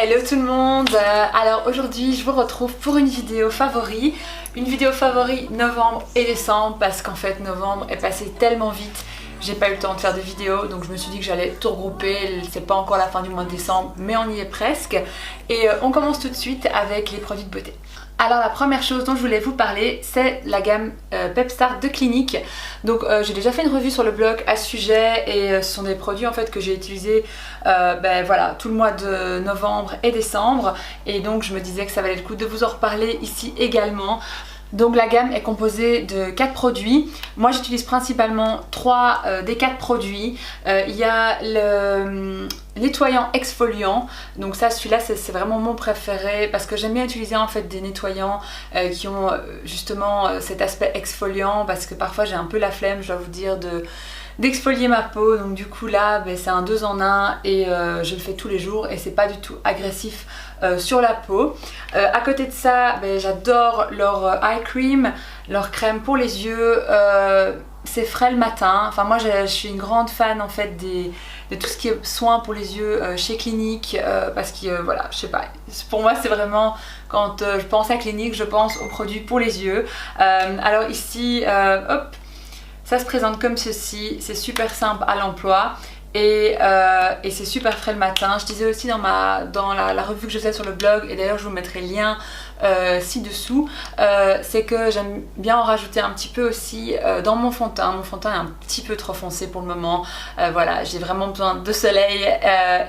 Hello tout le monde. Alors aujourd'hui je vous retrouve pour une vidéo favori. Une vidéo favori novembre et décembre parce qu'en fait novembre est passé tellement vite. J'ai pas eu le temps de faire de vidéo donc je me suis dit que j'allais tout regrouper. C'est pas encore la fin du mois de décembre mais on y est presque. Et on commence tout de suite avec les produits de beauté. Alors la première chose dont je voulais vous parler, c'est la gamme Pepstart de Clinique. Donc j'ai déjà fait une revue sur le blog à ce sujet et ce sont des produits en fait que j'ai utilisés voilà, tout le mois de novembre et décembre. Et donc je me disais que ça valait le coup de vous en reparler ici également. Donc la gamme est composée de 4 produits. Moi j'utilise principalement 3 des 4 produits. Il y a le nettoyant exfoliant. Donc ça, celui-là c'est vraiment mon préféré parce que j'aime bien utiliser en fait des nettoyants qui ont justement cet aspect exfoliant parce que parfois j'ai un peu la flemme, je dois vous dire, d'exfolier ma peau. Donc du coup là c'est un 2 en 1 et je le fais tous les jours et c'est pas du tout agressif sur la peau. À côté de ça j'adore leur eye cream, leur crème pour les yeux. C'est frais le matin. Enfin moi je suis une grande fan en fait de tout ce qui est soins pour les yeux chez Clinique parce que voilà, je sais pas, pour moi c'est vraiment quand je pense à Clinique je pense aux produits pour les yeux. Alors ici hop, ça se présente comme ceci, c'est super simple à l'emploi et c'est super frais le matin. Je disais aussi dans la revue que je faisais sur le blog, et d'ailleurs je vous mettrai le lien ci-dessous, c'est que j'aime bien en rajouter un petit peu aussi dans mon fond de teint. Mon fond de teint est un petit peu trop foncé pour le moment, voilà, j'ai vraiment besoin de soleil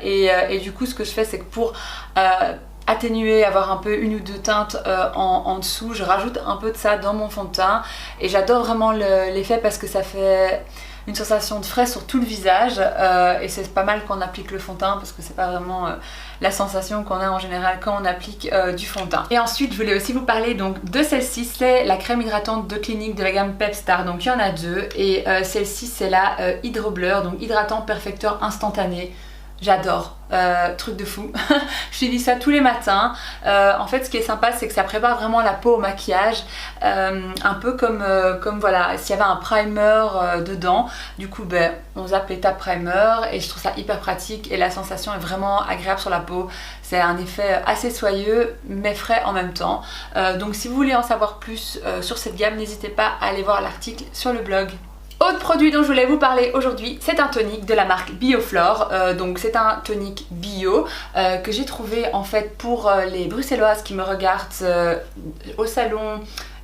et du coup ce que je fais c'est que pour atténuer, avoir un peu une ou deux teintes en dessous, je rajoute un peu de ça dans mon fond de teint et j'adore vraiment l'effet parce que ça fait une sensation de frais sur tout le visage et c'est pas mal quand on applique le fond de teint parce que c'est pas vraiment la sensation qu'on a en général quand on applique du fond de teint. Et ensuite je voulais aussi vous parler donc de celle-ci, c'est la crème hydratante de Clinique de la gamme Pepstart. Donc il y en a 2 et celle-ci c'est la Hydro Blur, donc hydratant perfecteur instantané. J'adore, truc de fou. J'utilise ça tous les matins. En fait ce qui est sympa c'est que ça prépare vraiment la peau au maquillage, un peu comme voilà, s'il y avait un primer dedans. Du coup on zappe l'étape primer et je trouve ça hyper pratique et la sensation est vraiment agréable sur la peau. C'est un effet assez soyeux mais frais en même temps. Donc si vous voulez en savoir plus sur cette gamme, n'hésitez pas à aller voir l'article sur le blog. Autre produit dont je voulais vous parler aujourd'hui, c'est un tonique de la marque Bioflore. Donc c'est un tonique bio que j'ai trouvé en fait pour les bruxelloises qui me regardent au salon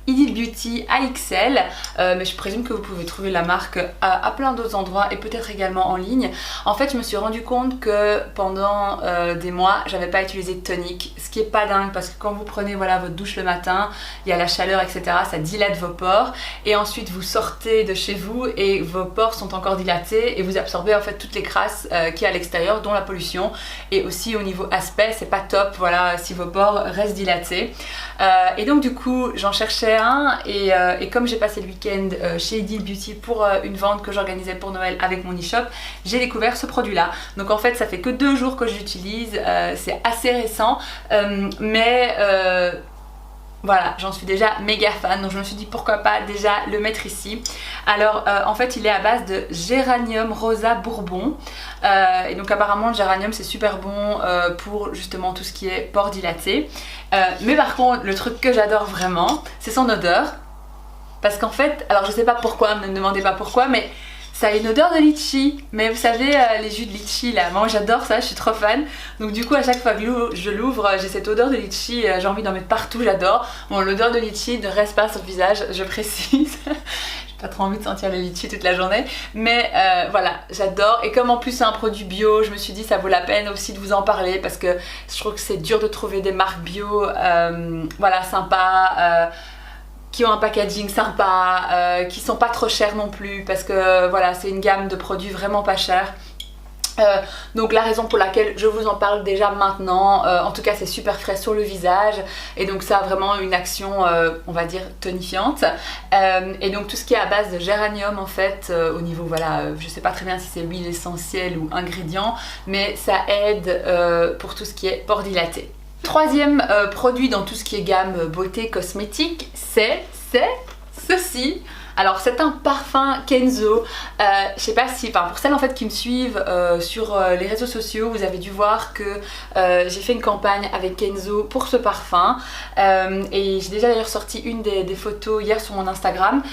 Idyll Beauty AXL, mais je présume que vous pouvez trouver la marque à plein d'autres endroits et peut-être également en ligne. En fait je me suis rendu compte que pendant des mois j'avais pas utilisé de tonique, ce qui est pas dingue parce que quand vous prenez voilà, votre douche le matin, il y a la chaleur etc, ça dilate vos pores et ensuite vous sortez de chez vous et vos pores sont encore dilatés et vous absorbez en fait toutes les crasses qu'il y a à l'extérieur dont la pollution, et aussi au niveau aspect c'est pas top voilà si vos pores restent dilatés. Et donc du coup j'en cherchais un et comme j'ai passé le week-end chez Idyll Beauty pour une vente que j'organisais pour Noël avec mon e-shop, j'ai découvert ce produit là. Donc en fait ça fait que 2 jours que j'utilise, c'est assez récent mais voilà, j'en suis déjà méga fan, donc je me suis dit pourquoi pas déjà le mettre ici. Alors en fait il est à base de géranium rosa bourbon et donc apparemment le géranium c'est super bon pour justement tout ce qui est pores dilatés. Mais par contre le truc que j'adore vraiment c'est son odeur, parce qu'en fait, alors je sais pas pourquoi, ne me demandez pas pourquoi, mais ça a une odeur de litchi, mais vous savez les jus de litchi là, moi j'adore ça, je suis trop fan. Donc du coup à chaque fois que je l'ouvre, j'ai cette odeur de litchi, j'ai envie d'en mettre partout, j'adore. Bon, l'odeur de litchi ne reste pas sur le visage, je précise. J'ai pas trop envie de sentir le litchi toute la journée, mais voilà, j'adore. Et comme en plus c'est un produit bio, je me suis dit ça vaut la peine aussi de vous en parler parce que je trouve que c'est dur de trouver des marques bio, voilà, sympas. Qui ont un packaging sympa, qui sont pas trop chers non plus parce que voilà c'est une gamme de produits vraiment pas chers. Donc la raison pour laquelle je vous en parle déjà maintenant, en tout cas c'est super frais sur le visage et donc ça a vraiment une action on va dire tonifiante et donc tout ce qui est à base de géranium en fait au niveau voilà, je sais pas très bien si c'est huile essentielle ou ingrédient, mais ça aide pour tout ce qui est pores dilatés. Troisième produit dans tout ce qui est gamme beauté cosmétique, c'est ceci. Alors c'est un parfum Kenzo, je sais pas si, enfin pour celles en fait qui me suivent sur les réseaux sociaux, vous avez dû voir que j'ai fait une campagne avec Kenzo pour ce parfum et j'ai déjà d'ailleurs sorti une des photos hier sur mon Instagram,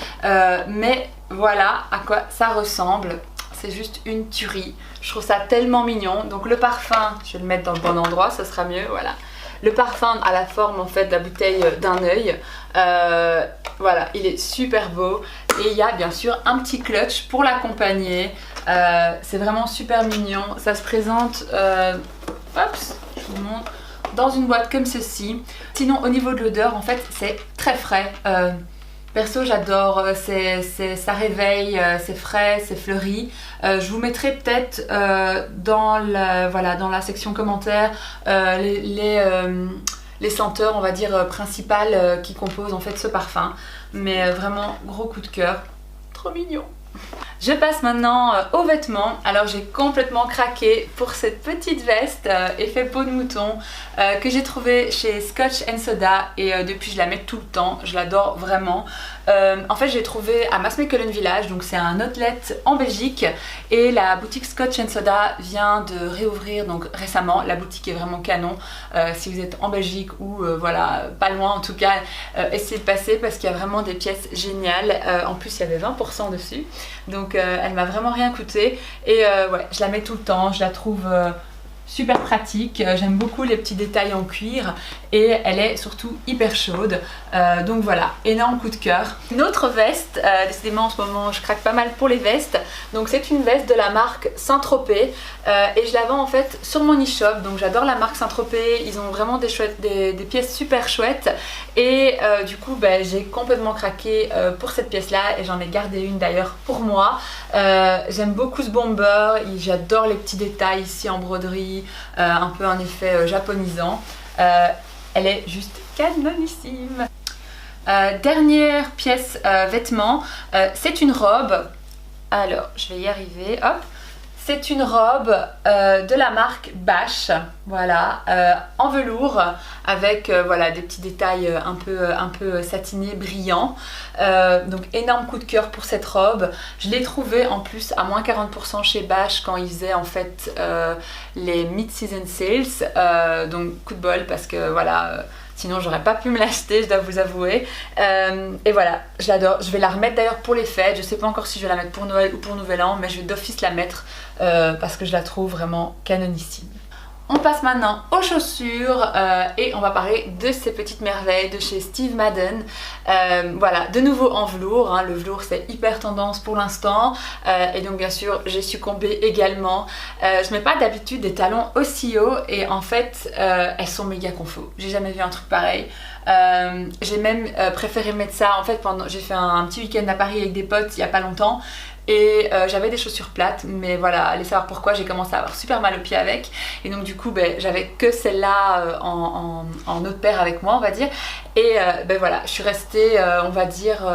mais voilà à quoi ça ressemble. C'est juste une tuerie, je trouve ça tellement mignon. Donc le parfum, je vais le mettre dans le bon endroit, ça sera mieux, voilà. Le parfum a la forme en fait de la bouteille d'un œil, voilà, il est super beau. Et il y a bien sûr un petit clutch pour l'accompagner, c'est vraiment super mignon. Ça se présente, hop, je vous montre, dans une boîte comme ceci. Sinon au niveau de l'odeur en fait c'est très frais. Perso j'adore, ça réveille, c'est frais, c'est fleuri. Je vous mettrai peut-être dans la section commentaires les senteurs on va dire principales qui composent en fait ce parfum. Mais vraiment gros coup de cœur, trop mignon. Je passe maintenant aux vêtements. Alors j'ai complètement craqué pour cette petite veste effet peau de mouton que j'ai trouvée chez Scotch & Soda et depuis je la mets tout le temps, je l'adore vraiment. En fait j'ai trouvé à Maasmechelen Village, donc c'est un outlet en Belgique et la boutique Scotch & Soda vient de réouvrir donc récemment. La boutique est vraiment canon, si vous êtes en Belgique ou voilà pas loin en tout cas, essayez de passer parce qu'il y a vraiment des pièces géniales. En plus il y avait 20% dessus, donc elle m'a vraiment rien coûté et ouais, je la mets tout le temps, je la trouve super pratique, j'aime beaucoup les petits détails en cuir et elle est surtout hyper chaude, donc voilà, énorme coup de cœur. Une autre veste, décidément en ce moment je craque pas mal pour les vestes, donc c'est une veste de la marque Saint-Tropez et je la vends en fait sur mon e-shop, donc j'adore la marque Saint-Tropez, ils ont vraiment des pièces super chouettes et du coup j'ai complètement craqué pour cette pièce là et j'en ai gardé une d'ailleurs pour moi. J'aime beaucoup ce bomber, j'adore les petits détails ici en broderie, un peu un effet japonisant. Elle est juste canonissime. Dernière pièce vêtement, c'est une robe. Alors je vais y arriver, hop. C'est une robe de la marque Bash, voilà, en velours avec voilà, des petits détails un peu satinés, brillants. Donc énorme coup de cœur pour cette robe. Je l'ai trouvée en plus à moins 40% chez Bash quand ils faisaient en fait les mid-season sales. Donc coup de bol parce que voilà... Sinon j'aurais pas pu me l'acheter, je dois vous avouer. Et voilà, je l'adore. Je vais la remettre d'ailleurs pour les fêtes. Je sais pas encore si je vais la mettre pour Noël ou pour Nouvel An, mais je vais d'office la mettre parce que je la trouve vraiment canonissime. On passe maintenant aux chaussures et on va parler de ces petites merveilles de chez Steve Madden. Voilà, de nouveau en velours, hein. Le velours c'est hyper tendance pour l'instant et donc bien sûr j'ai succombé également. Je mets pas d'habitude des talons aussi hauts et en fait elles sont méga confort. J'ai jamais vu un truc pareil. J'ai même préféré mettre ça en fait pendant... J'ai fait un petit week-end à Paris avec des potes il y a pas longtemps. Et j'avais des chaussures plates, mais voilà, allez savoir pourquoi, j'ai commencé à avoir super mal aux pieds avec. Et donc du coup, j'avais que celle-là en autre paire avec moi, on va dire. Et voilà, je suis restée, on va dire,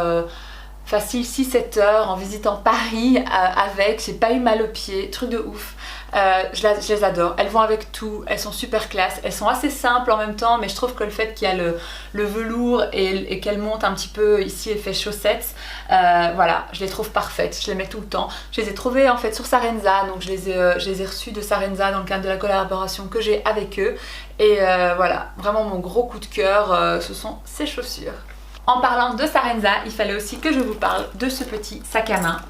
facile 6-7 heures en visitant Paris avec. J'ai pas eu mal aux pieds, truc de ouf. Je les adore, elles vont avec tout, elles sont super classe, elles sont assez simples en même temps, mais je trouve que le fait qu'il y a le velours et qu'elles montent un petit peu ici effet chaussettes, voilà, je les trouve parfaites, je les mets tout le temps. Je les ai trouvées en fait sur Sarenza, donc je les ai reçues de Sarenza dans le cadre de la collaboration que j'ai avec eux. Et voilà, vraiment mon gros coup de cœur, ce sont ces chaussures. En parlant de Sarenza, il fallait aussi que je vous parle de ce petit sac à main.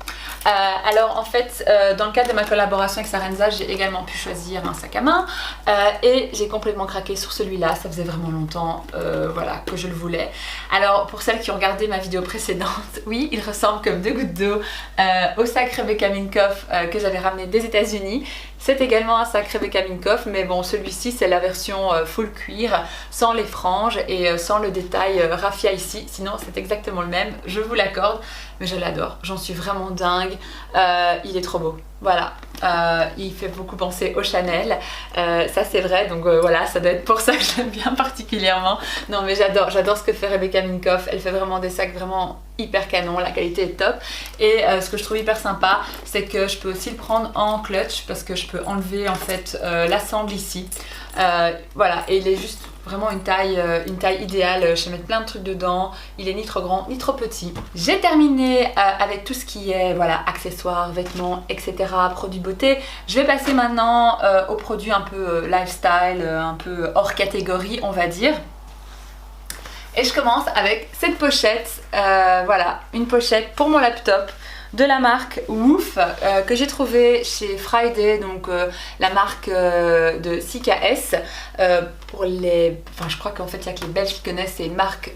Alors en fait dans le cadre de ma collaboration avec Sarenza, j'ai également pu choisir un sac à main et j'ai complètement craqué sur celui-là. Ça faisait vraiment longtemps voilà, que je le voulais. Alors pour celles qui ont regardé ma vidéo précédente, oui, il ressemble comme deux gouttes d'eau au sac Rebecca Minkoff que j'avais ramené des États-Unis. C'est également un sac Rebecca Minkoff, mais bon, celui-ci c'est la version full cuir, sans les franges et sans le détail raffia ici. Sinon c'est exactement le même, je vous l'accorde, mais je l'adore, j'en suis vraiment dingue. Il est trop beau, voilà. Il fait beaucoup penser au Chanel, ça c'est vrai, donc voilà, ça doit être pour ça que je l'aime bien particulièrement. Non mais j'adore ce que fait Rebecca Minkoff, elle fait vraiment des sacs vraiment hyper canon, la qualité est top. Et ce que je trouve hyper sympa, c'est que je peux aussi le prendre en clutch parce que je peux enlever en fait la sangle ici. Voilà, et il est juste vraiment une taille idéale. Je vais mettre plein de trucs dedans. Il est ni trop grand ni trop petit. J'ai terminé avec tout ce qui est voilà, accessoires, vêtements, etc. Produits beauté. Je vais passer maintenant aux produits un peu lifestyle, un peu hors catégorie on va dire. Et je commence avec cette pochette, voilà, une pochette pour mon laptop de la marque Woof que j'ai trouvé chez Friday, donc la marque de CKS. Pour les... Enfin, je crois qu'en fait il n'y a que les Belges qui connaissent, c'est une marque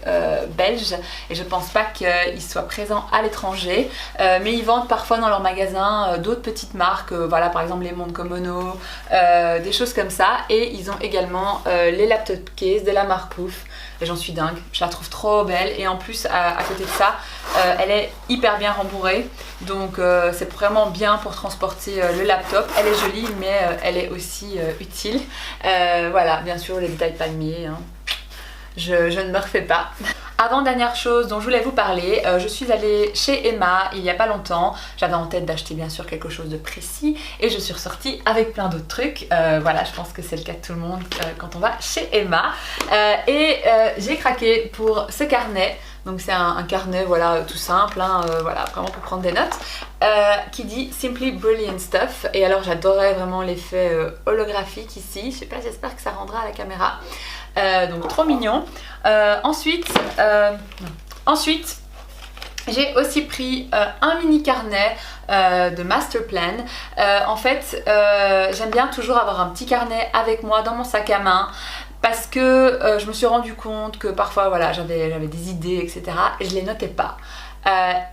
belge et je pense pas qu'ils soient présents à l'étranger, mais ils vendent parfois dans leur magasin d'autres petites marques, voilà, par exemple les Mondes Komono, des choses comme ça, et ils ont également les laptop case de la marque Woof. Et j'en suis dingue, je la trouve trop belle, et en plus à côté de ça elle est hyper bien rembourrée, donc c'est vraiment bien pour transporter le laptop. Elle est jolie mais elle est aussi utile. Voilà, bien sûr les détails palmiers, hein. Je ne me refais pas. Avant-dernière chose dont je voulais vous parler, je suis allée chez Emma il n'y a pas longtemps. J'avais en tête d'acheter bien sûr quelque chose de précis et je suis ressortie avec plein d'autres trucs. Voilà, je pense que c'est le cas de tout le monde quand on va chez Emma. J'ai craqué pour ce carnet. Donc c'est un carnet voilà, tout simple, hein, voilà, vraiment pour prendre des notes, qui dit Simply Brilliant Stuff. Et alors j'adorais vraiment l'effet holographique ici. Je sais pas, j'espère que ça rendra à la caméra. Donc trop mignon. Ensuite, j'ai aussi pris un mini carnet de master plan. En fait, j'aime bien toujours avoir un petit carnet avec moi dans mon sac à main, parce que je me suis rendu compte que parfois voilà, j'avais des idées, etc. et je les notais pas.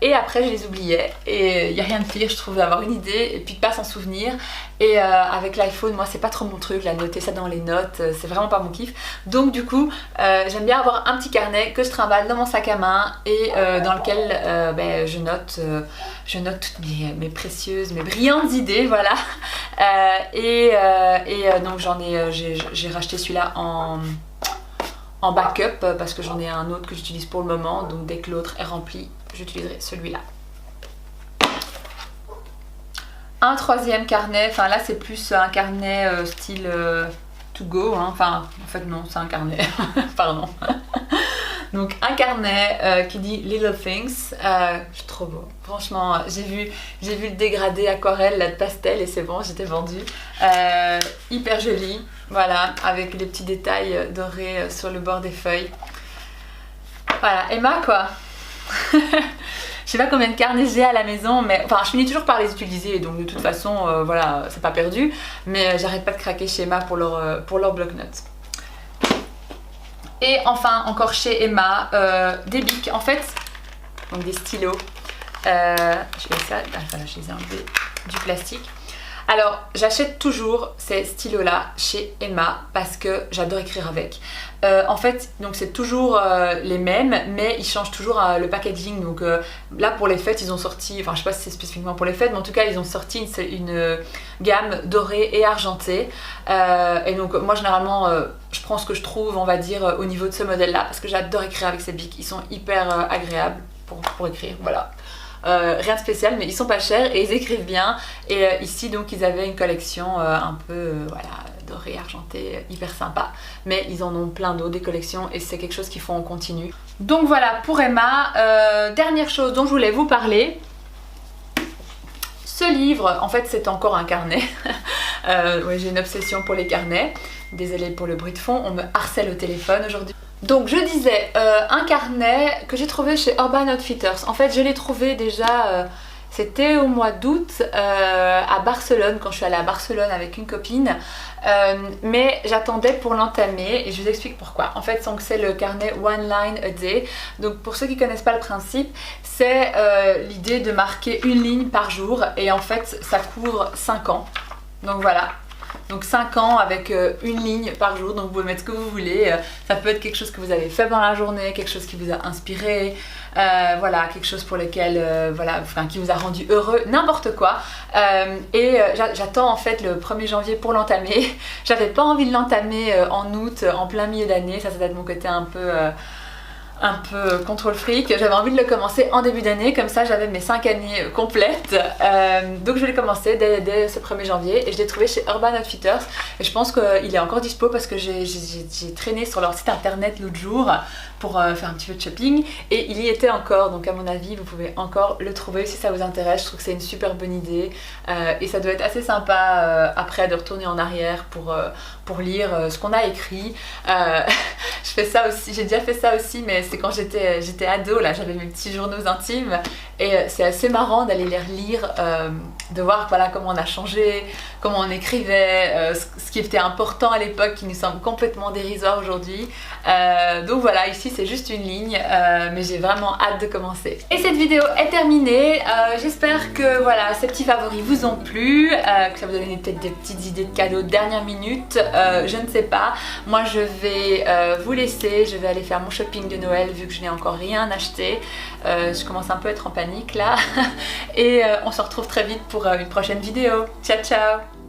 Et après je les oubliais, et il n'y a rien de pire je trouve d'avoir une idée et puis de pas s'en souvenir. Et avec l'iPhone, moi c'est pas trop mon truc, la noter ça dans les notes, c'est vraiment pas mon kiff. Donc du coup j'aime bien avoir un petit carnet que je trimballe dans mon sac à main et dans lequel je note toutes mes précieuses, mes brillantes idées, voilà. Donc j'ai racheté celui-là en backup parce que j'en ai un autre que j'utilise pour le moment, donc dès que l'autre est rempli j'utiliserai celui-là. Un troisième carnet, enfin là c'est plus un carnet style to go, hein. Enfin en fait non, c'est un carnet, pardon. Donc un carnet qui dit Little Things, c'est trop beau. Franchement, j'ai vu le dégradé aquarelle là, de pastel et c'est bon, j'étais vendue. Hyper joli, voilà, avec des petits détails dorés sur le bord des feuilles. Voilà, Emma quoi. Je sais pas combien de carnets j'ai à la maison, mais enfin je finis toujours par les utiliser, donc de toute façon voilà, c'est pas perdu, mais j'arrête pas de craquer chez Emma pour leur bloc-notes. Et enfin encore chez Emma, des bics en fait, donc des stylos. Je vais ça, voilà, je les ai enlevés du plastique. Alors j'achète toujours ces stylos là chez Emma parce que j'adore écrire avec. En fait donc c'est toujours les mêmes, mais ils changent toujours le packaging. Donc là pour les fêtes ils ont sorti, enfin je sais pas si c'est spécifiquement pour les fêtes, mais en tout cas ils ont sorti une gamme dorée et argentée. Et donc moi généralement je prends ce que je trouve on va dire au niveau de ce modèle là, parce que j'adore écrire avec ces bics, ils sont hyper agréables pour écrire, voilà. Rien de spécial, mais ils sont pas chers et ils écrivent bien. Et ici donc ils avaient une collection un peu voilà, dorée, argentée, hyper sympa, mais ils en ont plein d'autres des collections et c'est quelque chose qu'ils font en continu. Donc voilà pour Emma. Dernière chose dont je voulais vous parler, ce livre, en fait c'est encore un carnet. Ouais, j'ai une obsession pour les carnets, désolée pour le bruit de fond, on me harcèle au téléphone aujourd'hui. Donc je disais, un carnet que j'ai trouvé chez Urban Outfitters. En fait je l'ai trouvé déjà, c'était au mois d'août à Barcelone, quand je suis allée à Barcelone avec une copine. Mais j'attendais pour l'entamer et je vous explique pourquoi. En fait c'est le carnet One Line a Day. Donc pour ceux qui ne connaissent pas le principe, c'est l'idée de marquer une ligne par jour et en fait ça couvre 5 ans. Donc voilà. Donc 5 ans avec une ligne par jour, donc vous pouvez mettre ce que vous voulez. Ça peut être quelque chose que vous avez fait dans la journée, quelque chose qui vous a inspiré, voilà, quelque chose pour lequel, voilà, enfin, qui vous a rendu heureux, n'importe quoi. J'attends en fait le 1er janvier pour l'entamer. J'avais pas envie de l'entamer en août, en plein milieu d'année, ça doit être mon côté un un peu contrôle fric. J'avais envie de le commencer en début d'année, comme ça j'avais mes 5 années complètes. Donc je l'ai commencé dès ce 1er janvier et je l'ai trouvé chez Urban Outfitters. Et je pense qu'il est encore dispo parce que j'ai traîné sur leur site internet l'autre jour pour faire un petit peu de shopping et il y était encore, donc à mon avis vous pouvez encore le trouver si ça vous intéresse. Je trouve que c'est une super bonne idée et ça doit être assez sympa après de retourner en arrière pour lire ce qu'on a écrit. Je fais ça aussi, j'ai déjà fait ça aussi, mais c'est quand j'étais ado, là j'avais mes petits journaux intimes et c'est assez marrant d'aller les relire, de voir voilà, comment on a changé, comment on écrivait, ce qui était important à l'époque qui nous semble complètement dérisoire aujourd'hui. Donc voilà, ici c'est juste une ligne, mais j'ai vraiment hâte de commencer. Et cette vidéo est terminée. J'espère que voilà, ces petits favoris vous ont plu, que ça vous donne peut-être des petites idées de cadeaux de dernière minute. Je ne sais pas. Moi je vais vous laisser, je vais aller faire mon shopping de Noël vu que je n'ai encore rien acheté. Je commence un peu à être en panique là. Et on se retrouve très vite pour une prochaine vidéo. Ciao ciao!